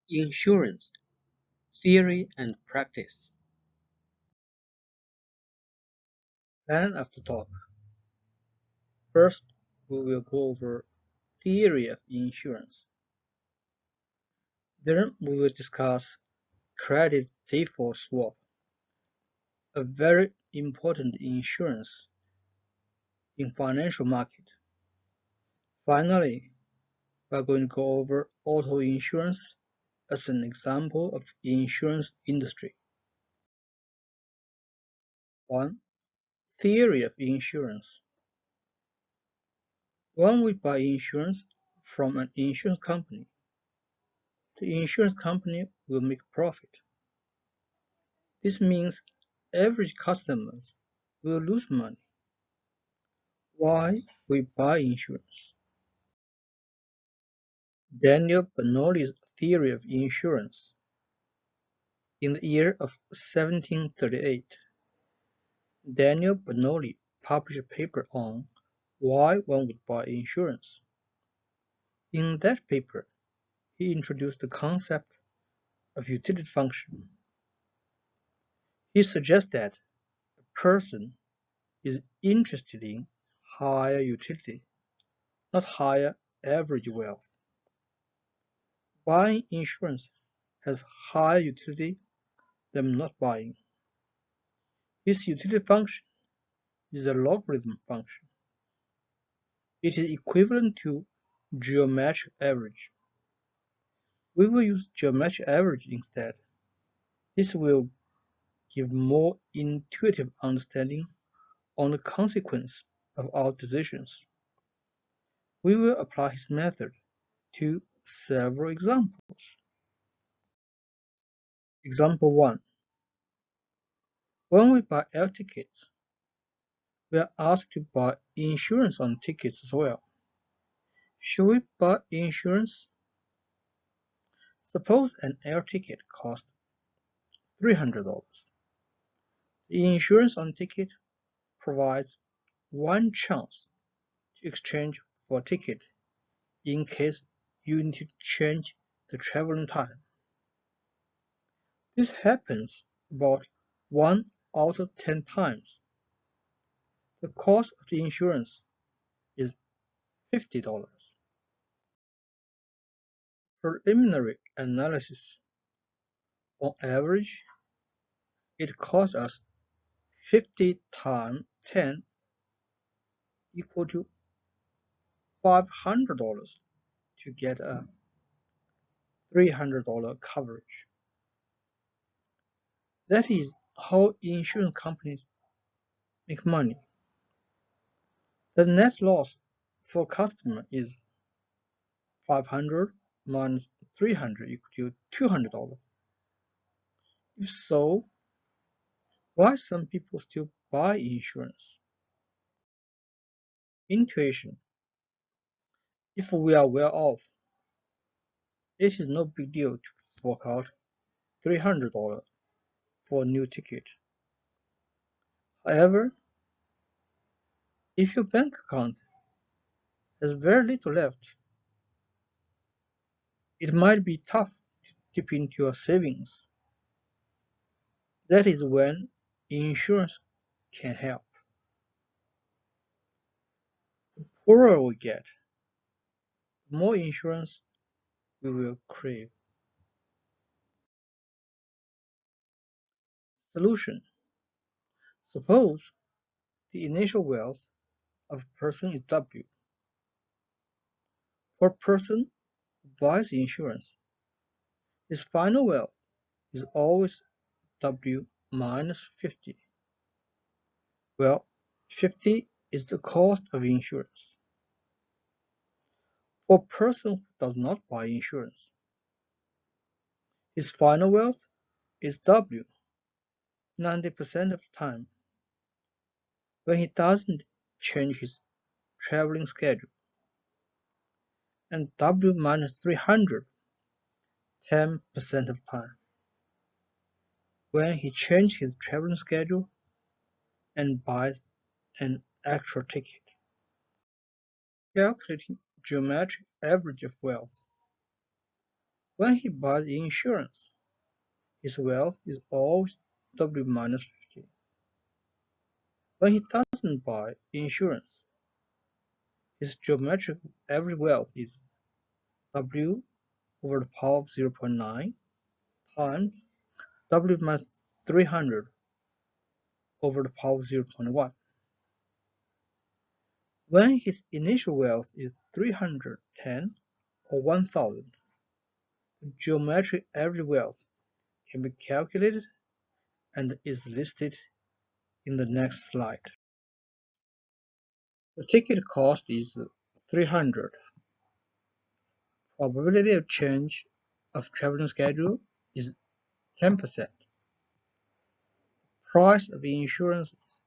Insurance Theory and Practice. Plan of the talk. First, we will go over theory of insurance. Then we will discuss credit default swap, a very important insurance in financial market. Finally, we are going to go over auto insurance as an example of insurance industry. 1. Theory of insurance. When we buy insurance from an insurance company, the insurance company will make profit. This means average customers will lose money. Why we buy insurance? Daniel Bernoulli's theory of insurance. In the year of 1738, Daniel Bernoulli published a paper on why one would buy insurance. In that paper, he introduced the concept of utility function. He suggests that a person is interested in higher utility, not higher average wealth. Buying insurance has higher utility than not buying. This utility function is a logarithm function. It is equivalent to geometric average. We will use geometric average instead. This will give more intuitive understanding on the consequence of our decisions. We will apply his method to several examples. Example 1. When we buy air tickets, we are asked to buy insurance on tickets as well. Should we buy insurance? Suppose an air ticket costs $300. The insurance on ticket provides one chance to exchange for a ticket in case you need to change the traveling time. This happens about 1 out of 10 times. The cost of the insurance is $50. Preliminary analysis. On average, it costs us 50 times 10 equal to $500 to get a $300 coverage. That is how insurance companies make money. The net loss for customer is 500 minus 300 equal to $200. If so, why some people still buy insurance? Intuition. If we are well off, it is no big deal to fork out $300 for a new ticket. However, if your bank account has very little left, it might be tough to dip into your savings. That is when insurance can help. The poorer we get, the more insurance we will crave. Solution. Suppose the initial wealth of a person is W. For a person who buys insurance, his final wealth is always W minus 50. Well, 50 is the cost of insurance. For a person who does not buy insurance, his final wealth is W 90% of the time when he doesn't change his traveling schedule, and W minus 300 10% of the time when he changes his traveling schedule and buys an actual ticket. Calculating geometric average of wealth. When he buys insurance, his wealth is always W minus 50. When he doesn't buy insurance, his geometric average wealth is W over the power of 0.9 times W minus 300 over the power of 0.1. When his initial wealth is 310 or 1000, the geometric average wealth can be calculated and is listed in the next slide. The ticket cost is 300. Probability of change of traveling schedule is 10%. Price of insurance is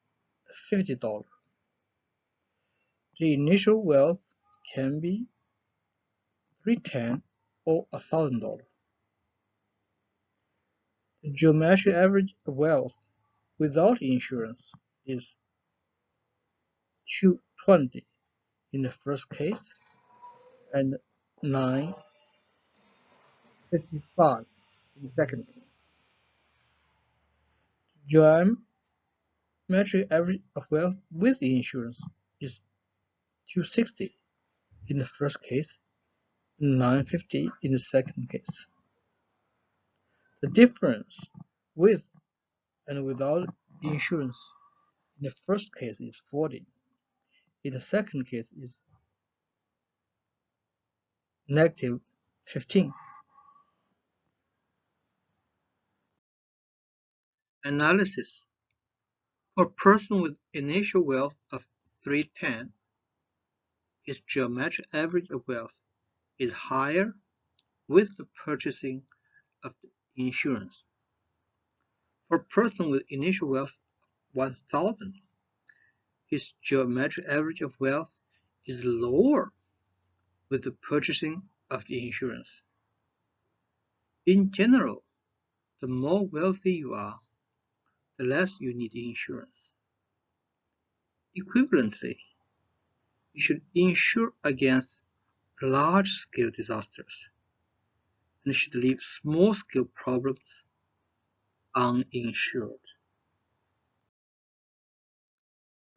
$50. The initial wealth can be 310 or $1,000. The geometric average of wealth without insurance is 220 in the first case and 955 in the second case. Geometric average of wealth with insurance is 260 in the first case and 950 in the second case. The difference with and without insurance in the first case is 40. In the second case is negative 15. Analysis. For a person with initial wealth of 310, his geometric average of wealth is higher with the purchasing of the insurance. For a person with initial wealth of 1000, his geometric average of wealth is lower with the purchasing of the insurance. In general, the more wealthy you are, the less you need insurance. Equivalently, you should insure against large-scale disasters and should leave small-scale problems uninsured.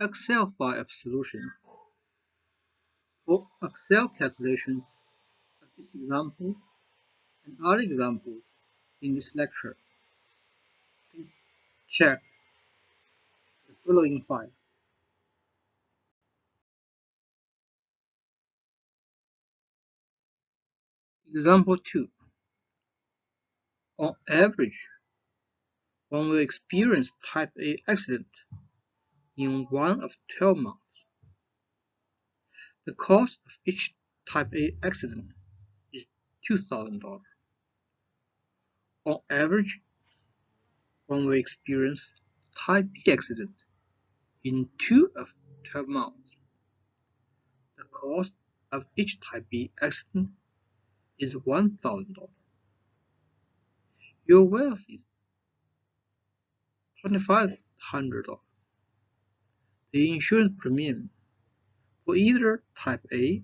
Excel file of solutions. For Excel calculations of this example and other examples in this lecture, please check the following file. Example 2. On average, one will experience type A accident in one of 12 months. The cost of each type A accident is $2,000. On average, one will experience type B accident in 2 of 12 months. The cost of each type B accident is $1,000. Your wealth is $2,500. The insurance premium for either type A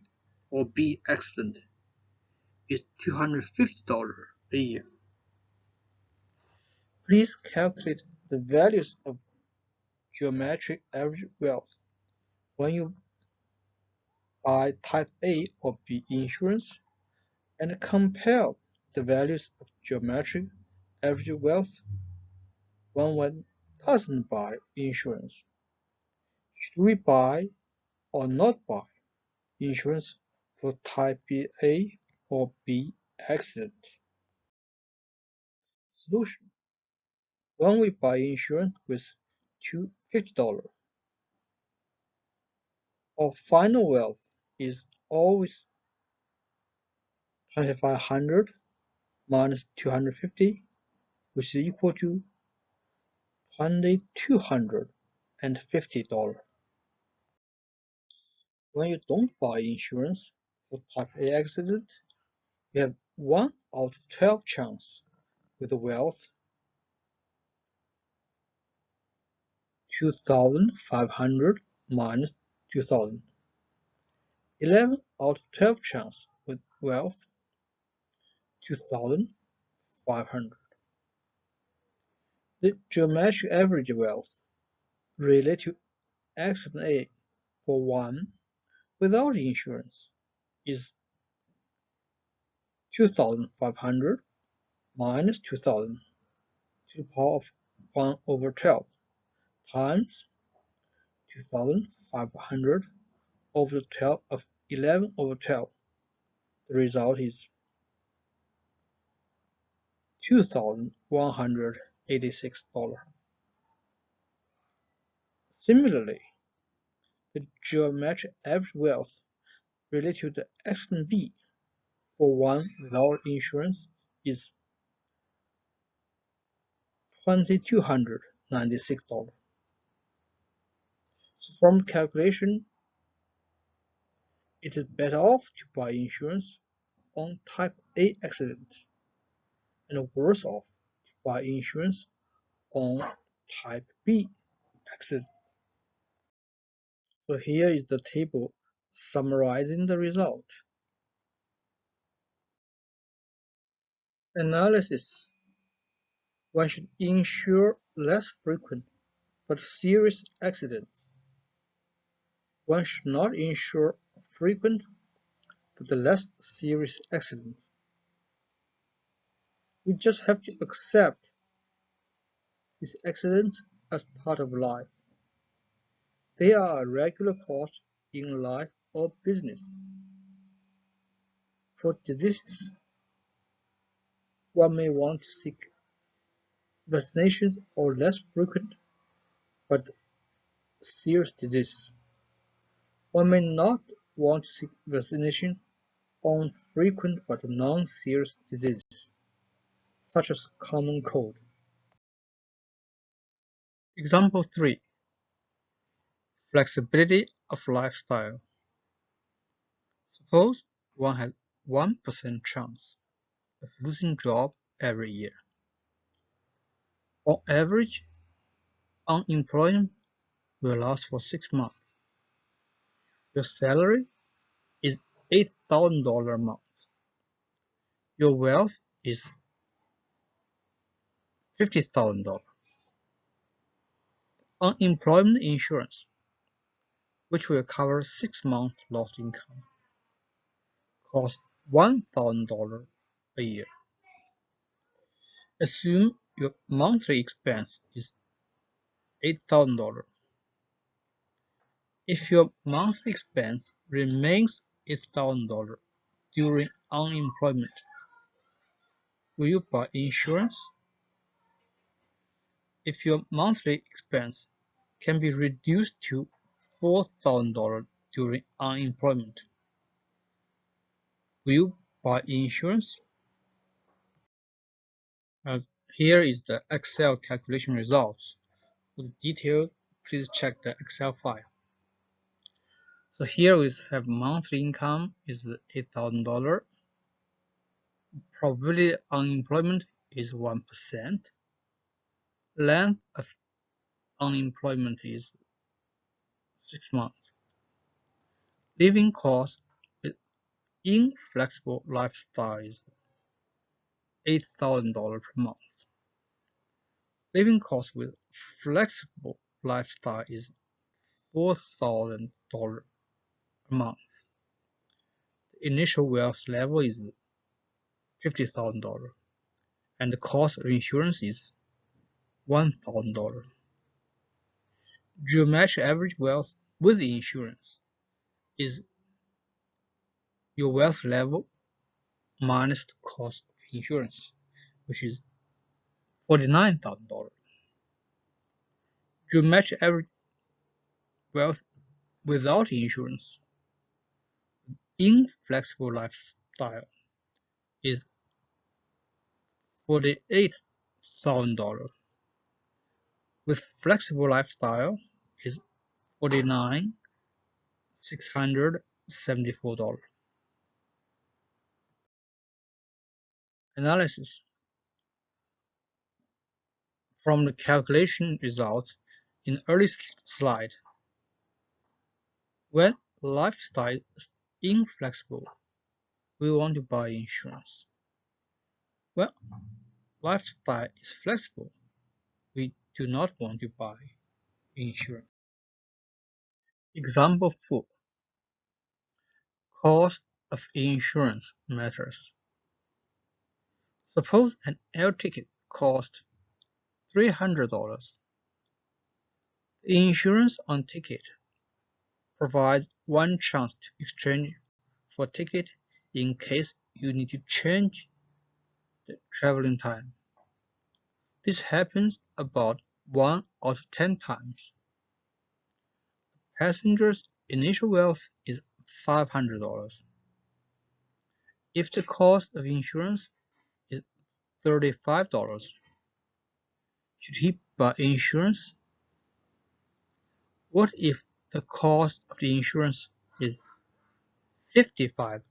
or B accident is $250 a year. Please calculate the values of geometric average wealth when you buy type A or B insurance and compare the values of geometric average wealth when one doesn't buy insurance. Should we buy or not buy insurance for type A or B accident? Solution. When we buy insurance with $250, our final wealth is always 2,500 minus 250, which is equal to $2,250. When you don't buy insurance for type A accident, you have 1 out of 12 chance with a wealth 2,500 minus 2,000. 11 out of 12 chance with wealth $2,500. The geometric average wealth related to accident A for one without insurance is 2,500 minus 2,000 to the power of 1 over 12 times 2,500 over 12 of 11 over 12. The result is $2,186. Similarly, the geometric average wealth related to the accident B for one without insurance is $2,296. So from calculation, it is better off to buy insurance on type A accident and worse off to buy insurance on type B accident. So here is the table summarizing the result. Analysis. One should insure less frequent but serious accidents. One should not insure frequent but less serious accidents. We just have to accept these accidents as part of life. They are a regular cost in life or business. For diseases, one may want to seek vaccinations or less frequent but serious disease. One may not want to seek vaccination on frequent but non-serious diseases, such as common cold. Example 3. Flexibility of lifestyle. Suppose one has 1% chance of losing job every year. On average, unemployment will last for 6 months. Your salary is $8,000 a month. Your wealth is $50,000. Unemployment insurance, which will cover 6 months lost income, costs $1,000 a year. Assume your monthly expense is $8,000. If your monthly expense remains $8,000 during unemployment, will you buy insurance? If your monthly expense can be reduced to $4,000 during unemployment, will you buy insurance? Here is the Excel calculation results. For the details, please check the Excel file. So here we have monthly income is $8,000. Probability of unemployment is 1%. Length of unemployment is 6 months. Living cost with inflexible lifestyle is $8,000 per month. Living cost with flexible lifestyle is $4,000 a month. The initial wealth level is $50,000 and the cost of insurance is $1,000. Geometric average wealth with insurance is your wealth level minus the cost of insurance, which is $49,000. Geometric average wealth without insurance, inflexible lifestyle, is $48,000. With flexible lifestyle is $49,674. Analysis. From the calculation results in the early slide, when lifestyle is inflexible, we want to buy insurance. Well, lifestyle is flexible. We do not want to buy insurance. Example 4. Cost of insurance matters. Suppose an air ticket costs $300. The insurance on ticket provides one chance to exchange for ticket in case you need to change the traveling time. This happens about 1 out of 10 times. Passenger's initial wealth is $500. If the cost of insurance is $35, should he buy insurance? What if the cost of the insurance is $55?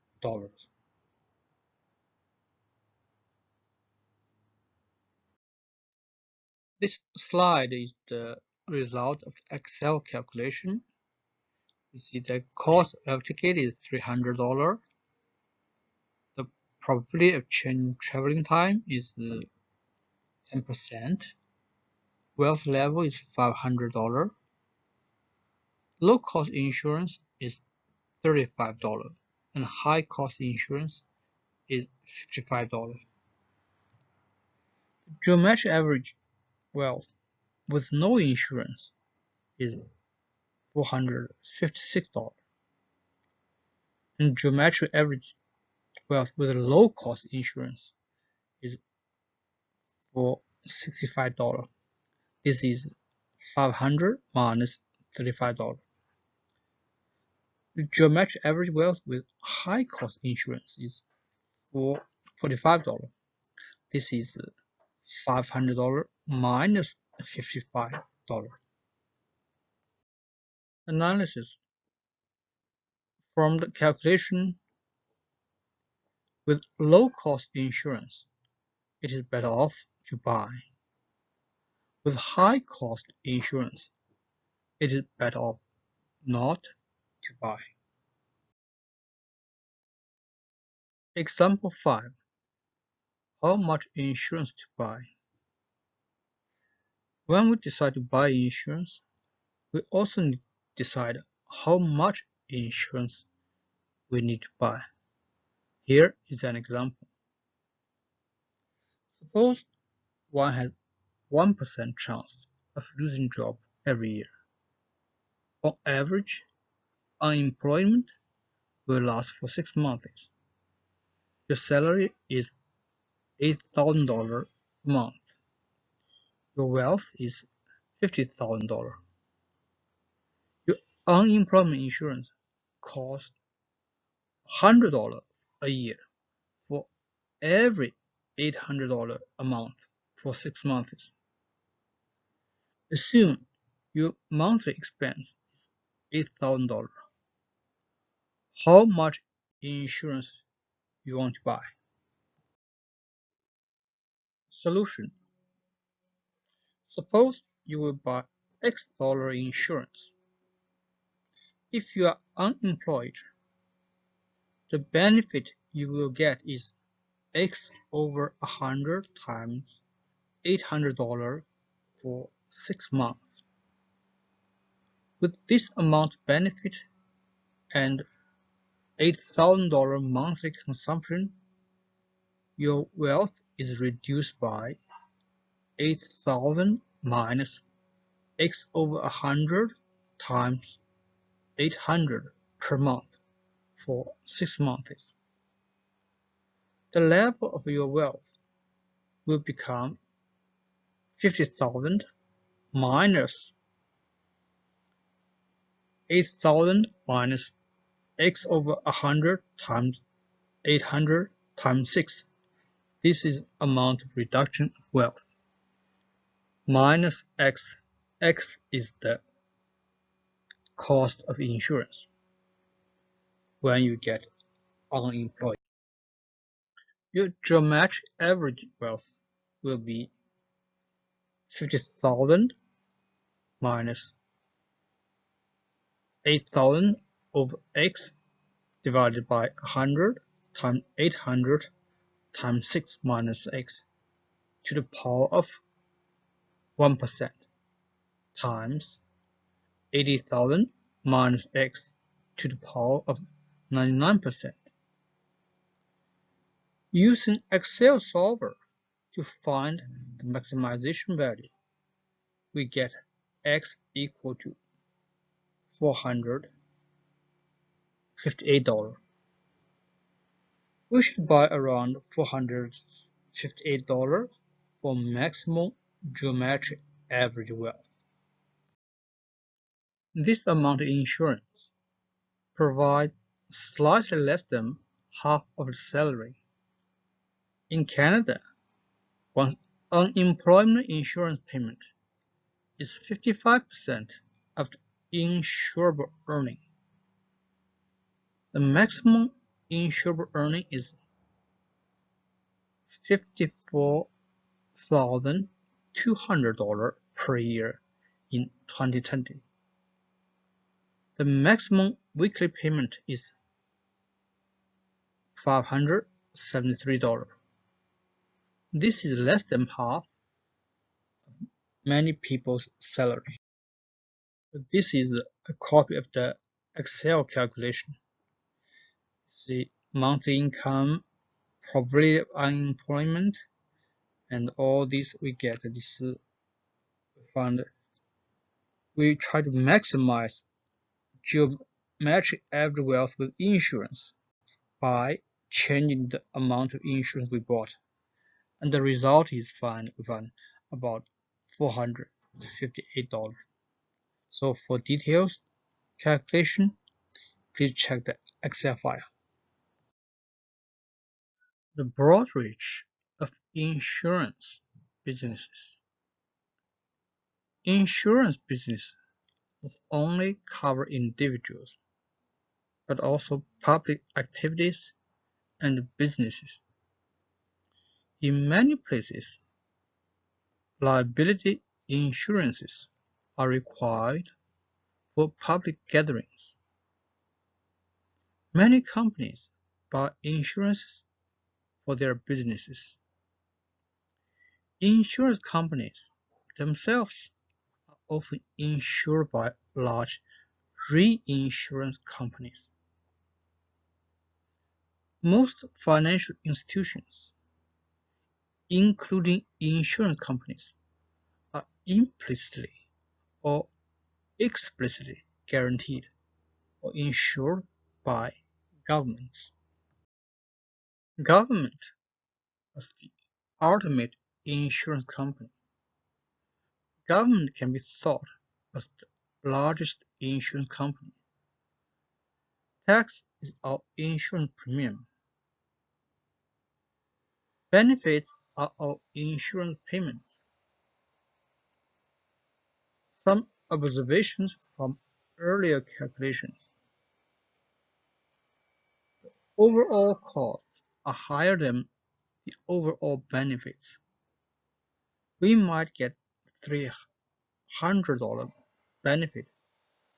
This slide is the result of the Excel calculation. You see the cost of ticket is $300. The probability of change traveling time is 10%. Wealth level is $500. Low cost insurance is $35 and high cost insurance is $55. The geometric average wealth with no insurance is $456 and geometric average wealth with low cost insurance is $465. This is 500 minus $35. The geometric average wealth with high cost insurance is $45. This is $500 minus $55. Analysis from the calculation with low cost insurance, it is better off to buy. With high cost insurance, it is better off not to buy. Example 5. How much insurance to buy? When we decide to buy insurance, we also need to decide how much insurance we need to buy. Here is an example. Suppose one has 1% chance of losing job every year. On average, unemployment will last for 6 months. Your salary is $8,000 a month. Your wealth is $50,000. Your unemployment insurance costs $100 a year for every $800 a month for 6 months. Assume your monthly expense is $8,000. How much insurance you want to buy? Solution. Suppose you will buy X dollar insurance. If you are unemployed, the benefit you will get is X over 100 times $800 for 6 months. With this amount benefit and $8,000 monthly consumption, your wealth is reduced by 8,000 minus X over 100 times 800 per month for 6 months. The level of your wealth will become 50,000 minus 8,000 minus X over 100 times 800 times 6. This is amount of reduction of wealth. Minus X. X is the cost of insurance when you get unemployed. Your geometric average wealth will be 50,000 minus 8,000 over X divided by 100 times 800 times 6 minus x to the power of 1% times 80,000 minus x to the power of 99%. Using Excel solver to find the maximization value, we get x equal to $458. We should buy around $458 for maximum geometric average wealth. This amount of insurance provides slightly less than half of the salary. In Canada, one's unemployment insurance payment is 55% of the insurable earning. The maximum insurable earning is $54,200 per year in 2020. The maximum weekly payment is $573. This is less than half of many people's salary. This is a copy of the Excel calculation. See monthly income, probability of unemployment, and all this we get this fund. We try to maximize geometric average wealth with insurance by changing the amount of insurance we bought, and the result is found about $458. So for details calculation, please check the Excel file. The broad reach of insurance businesses. Insurance business not only cover individuals, but also public activities and businesses. In many places, liability insurances are required for public gatherings. Many companies buy insurances for their businesses. Insurance companies themselves are often insured by large reinsurance companies. Most financial institutions, including insurance companies, are implicitly or explicitly guaranteed or insured by governments. Government as the ultimate insurance company. Government can be thought as the largest insurance company. Tax is our insurance premium. Benefits are our insurance payments. Some observations from earlier calculations. Overall costs are higher than the overall benefits. We might get $300 benefit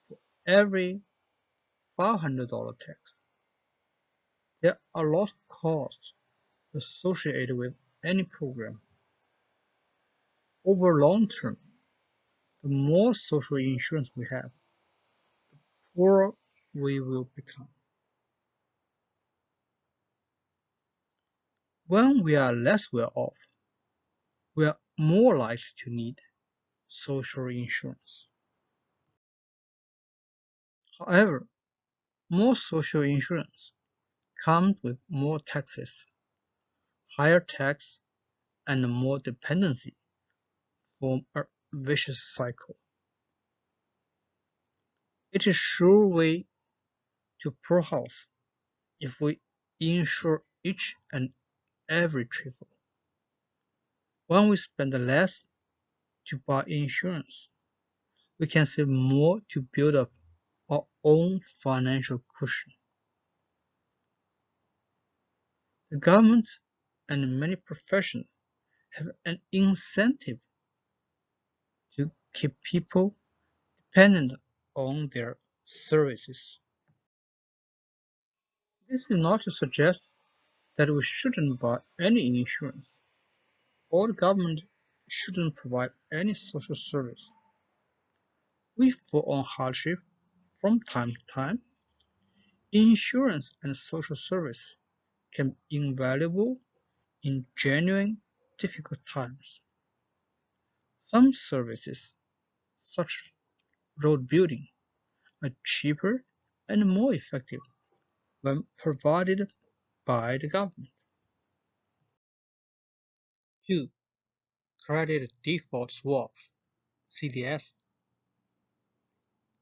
for every $500 tax. There are a lot of costs associated with any program. Over long term, the more social insurance we have, the poorer we will become. When we are less well off, we are more likely to need social insurance. However, more social insurance comes with more taxes, higher tax, and more dependency, form a vicious cycle. It is a sure way to poor health if we insure each and every trifle. When we spend less to buy insurance, we can save more to build up our own financial cushion. The government and many professions have an incentive to keep people dependent on their services. This is not to suggest that we shouldn't buy any insurance, or the government shouldn't provide any social service. We fall on hardship from time to time. Insurance and social service can be invaluable in genuine difficult times. Some services, such as road building, are cheaper and more effective when provided by the government. 2. Credit Default Swaps (CDS).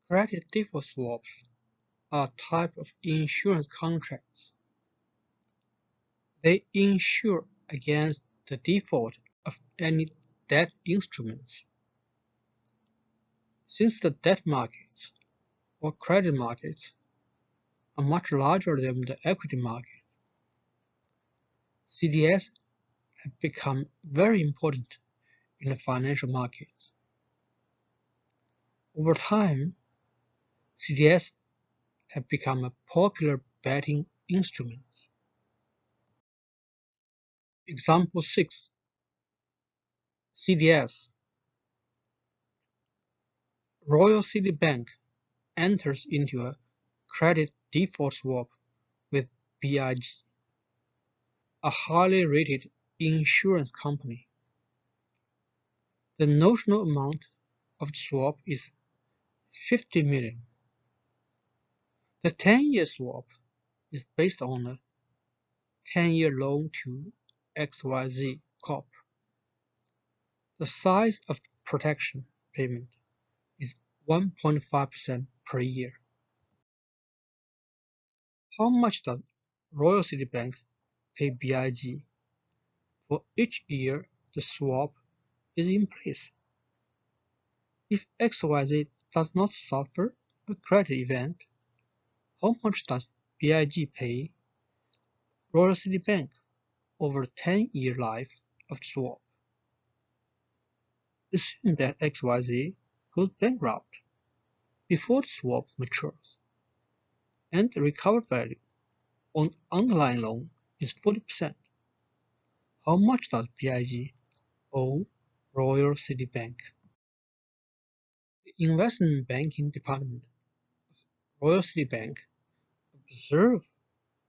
Credit default swaps are a type of insurance contracts. They insure against the default of any debt instruments. Since the debt markets or credit markets are much larger than the equity market, CDS have become very important in the financial markets. Over time, CDS have become a popular betting instrument. Example 6. CDS. Royal City Bank enters into a credit default swap with BIG, a highly rated insurance company. The notional amount of the swap is 50 million. The 10-year swap is based on a 10-year loan to XYZ Corp. The size of the protection payment is 1.5% per year. How much does Royal City Bank pay BIG for each year the swap is in place? If XYZ does not suffer a credit event, how much does BIG pay Royal City Bank over the 10-year life of the swap? Assume that XYZ goes bankrupt before the swap matures, and the recovered value on the underlying loan is 40%. How much does BIG owe Royal City Bank? The investment banking department of Royal City Bank observed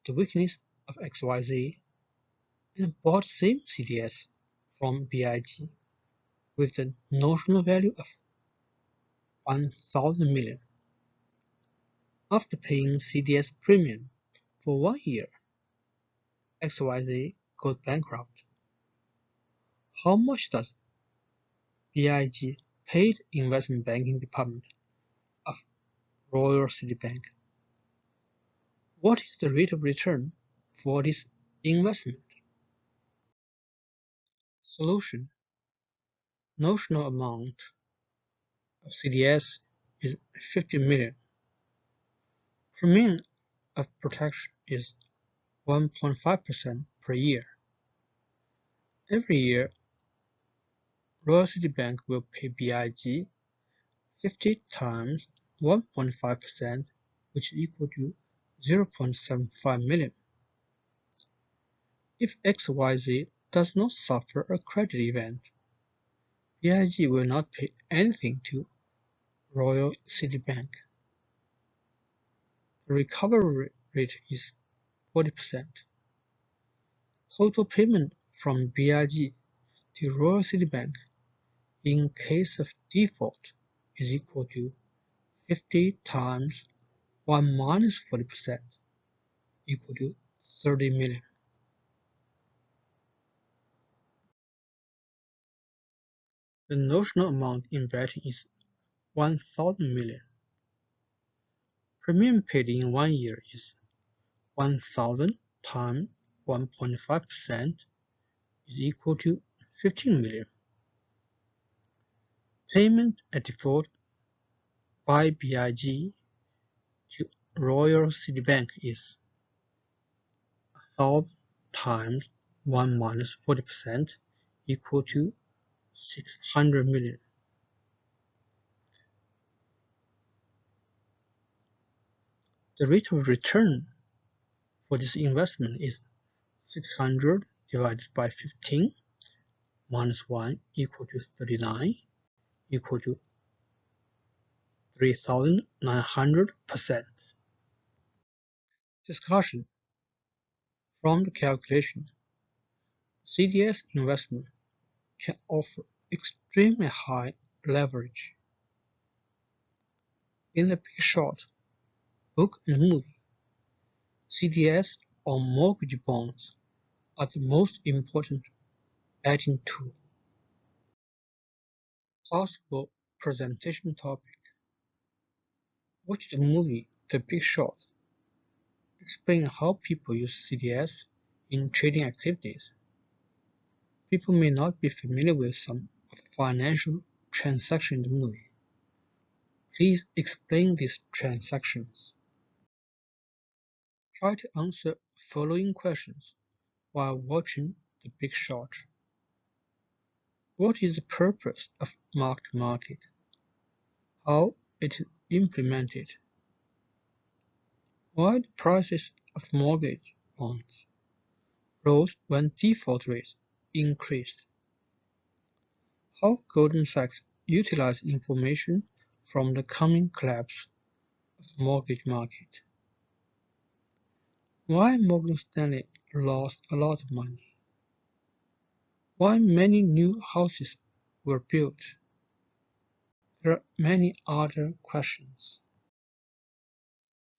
the weakness of XYZ and bought same CDS from BIG with the notional value of 1,000 million. After paying CDS premium for 1 year, XYZ got bankrupt. How much does BIG pay the investment banking department of Royal City Bank? What is the rate of return for this investment? Solution. Notional amount of CDS is 50 million. Premium of protection is 1.5% per year. Every year, Royal City Bank will pay BIG 50 times 1.5%, which is equal to 0.75 million. If XYZ does not suffer a credit event, BIG will not pay anything to Royal City Bank. The recovery rate is 40%. Total payment from BIG to Royal City Bank in case of default is equal to 50 times 1 minus 40% equal to 30 million. The notional amount in betting is 1,000 million. Premium paid in 1 year is 1,000 times 1.5% is equal to 15 million. Payment at default by BIG to Royal City Bank is 1,000 times 1 minus 40% equal to 600 million. The rate of return for this investment is 600 divided by 15 minus 1 equal to 39 equal to 3,900%. Discussion. From the calculation, CDS investment can offer extremely high leverage. In The Big Short, book and movie, CDS or mortgage bonds are the most important betting tool. Possible presentation topic. Watch the movie The Big Short. Explain how people use CDS in trading activities. People may not be familiar with some financial transactions in the movie. Please explain these transactions. Try to answer following questions while watching The Big Short. What is the purpose of mark-to-market? How it is implemented? Why the prices of mortgage bonds rose when default rates increased? How Goldman Sachs utilized information from the coming collapse of the mortgage market. Why Morgan Stanley lost a lot of money. Why many new houses were built. There are many other questions.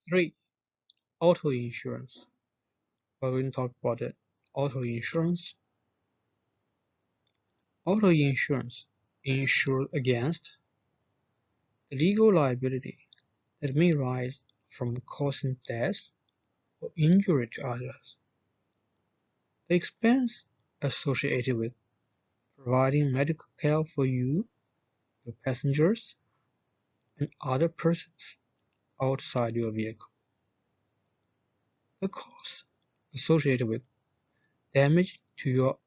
3. Auto insurance. We're going to talk about the auto insurance. Auto insurance insures against the legal liability that may arise from causing death or injury to others. The expense associated with providing medical care for you, your passengers, and other persons outside your vehicle. The cost associated with damage to your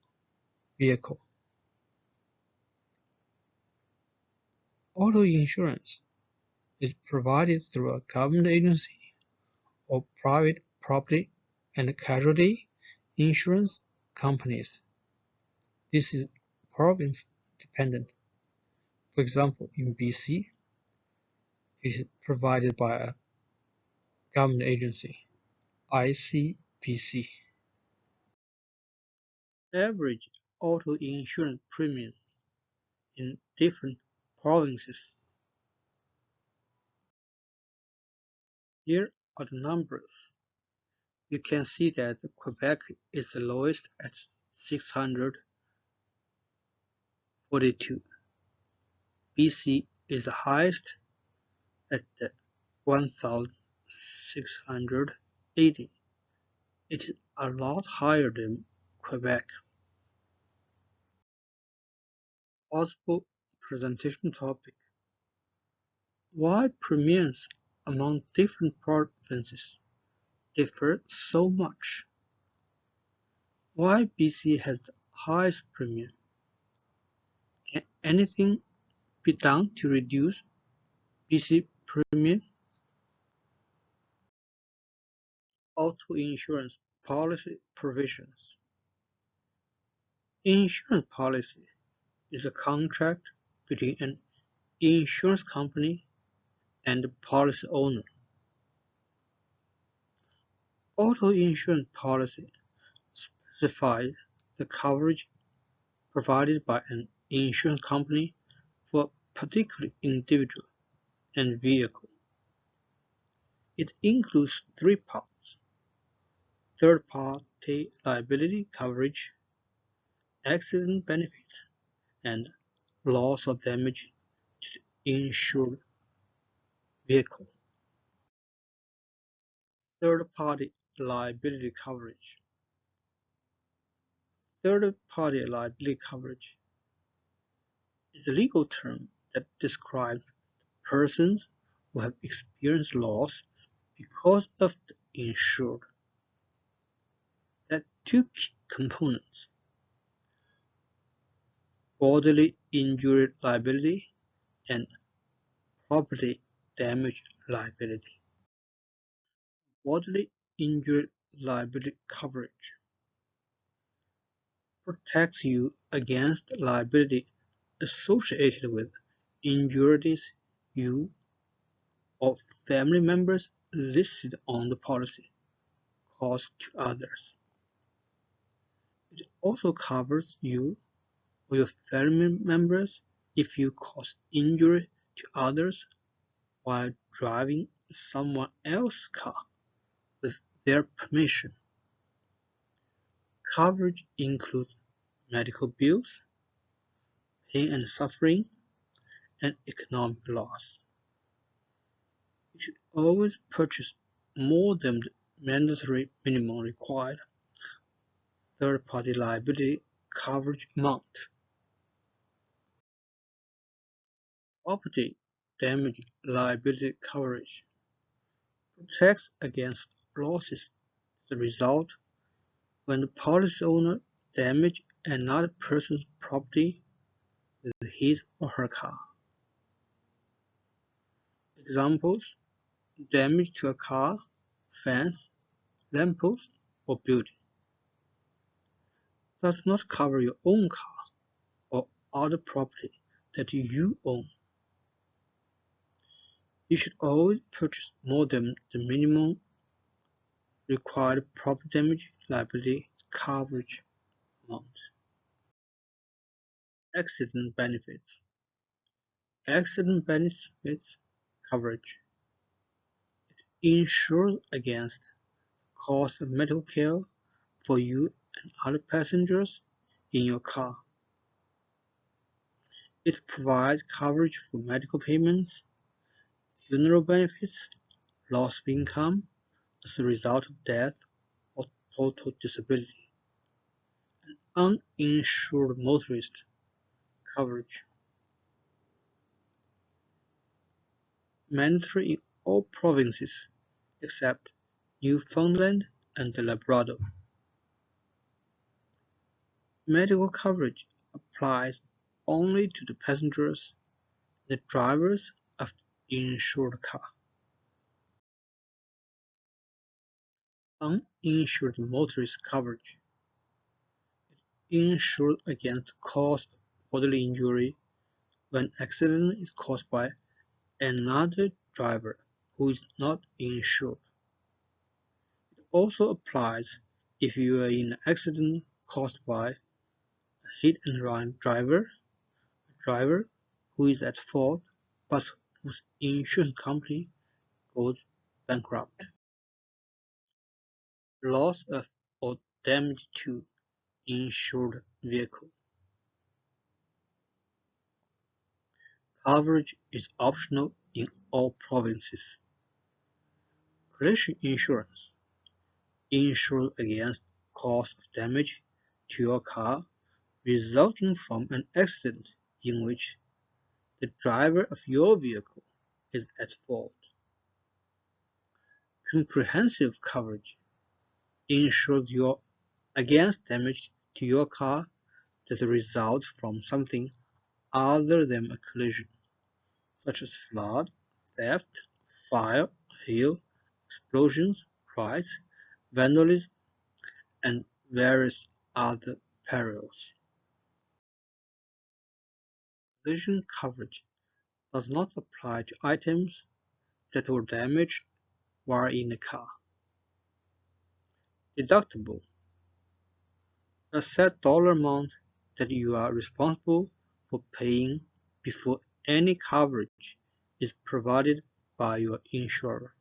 vehicle. Auto insurance is provided through a government agency or private property and casualty insurance companies. This is province dependent. For example, in BC, it is provided by a government agency, ICBC. Average auto insurance premiums in different provinces. Here are the numbers. You can see that Quebec is the lowest at 642. BC is the highest at 1,680. It is a lot higher than Quebec. Possible presentation topic. Why premiums among different provinces differ so much? Why BC has the highest premium? Can anything be done to reduce BC premium? Auto insurance policy provisions. Insurance policy is a contract between an insurance company and the policy owner. Auto insurance policy specifies the coverage provided by an insurance company for a particular individual and vehicle. It includes three parts: third-party liability coverage, accident benefit, and loss or damage to the insured vehicle. Third-party liability coverage. Third-party liability coverage is a legal term that describes persons who have experienced loss because of the insured. There are two key components: bodily injury liability and property damage liability. Bodily injury liability coverage. protects you against liability associated with injuries you or family members listed on the policy cause to others. It also covers you or your family members if you cause injury to others while driving someone else's car with their permission. Coverage includes medical bills, pain and suffering, and economic loss. You should always purchase more than the mandatory minimum required third-party liability coverage amount. Property damage liability coverage protects against losses that result when the policy owner damages another person's property with his or her car. Examples: damage to a car, fence, lamppost, or building. Does not cover your own car or other property that you own. You should always purchase more than the minimum required property damage liability coverage amount. Accident benefits. Accident benefits coverage insures against the cost of medical care for you and other passengers in your car. It provides coverage for medical payments, funeral benefits, loss of income as a result of death or total disability, and uninsured motorist coverage. Mandatory in all provinces except Newfoundland and Labrador. Medical coverage applies only to the passengers and the drivers of the insured car. Uninsured motorist coverage insures against the cause of bodily injury when accident is caused by another driver who is not insured. It also applies if you are in an accident caused by a hit-and-run driver, a driver who is at fault but whose insurance company goes bankrupt. Loss of or damage to insured vehicle. Coverage is optional in all provinces. Collision insurance insures against cause of damage to your car resulting from an accident in which the driver of your vehicle is at fault. Comprehensive coverage insures against damage to your car that results from something other than a collision, such as flood, theft, fire, hail, explosions, riots, vandalism, and various other perils. Collision coverage does not apply to items that were damaged while in the car. Deductible: a set dollar amount that you are responsible for paying before any coverage is provided by your insurer.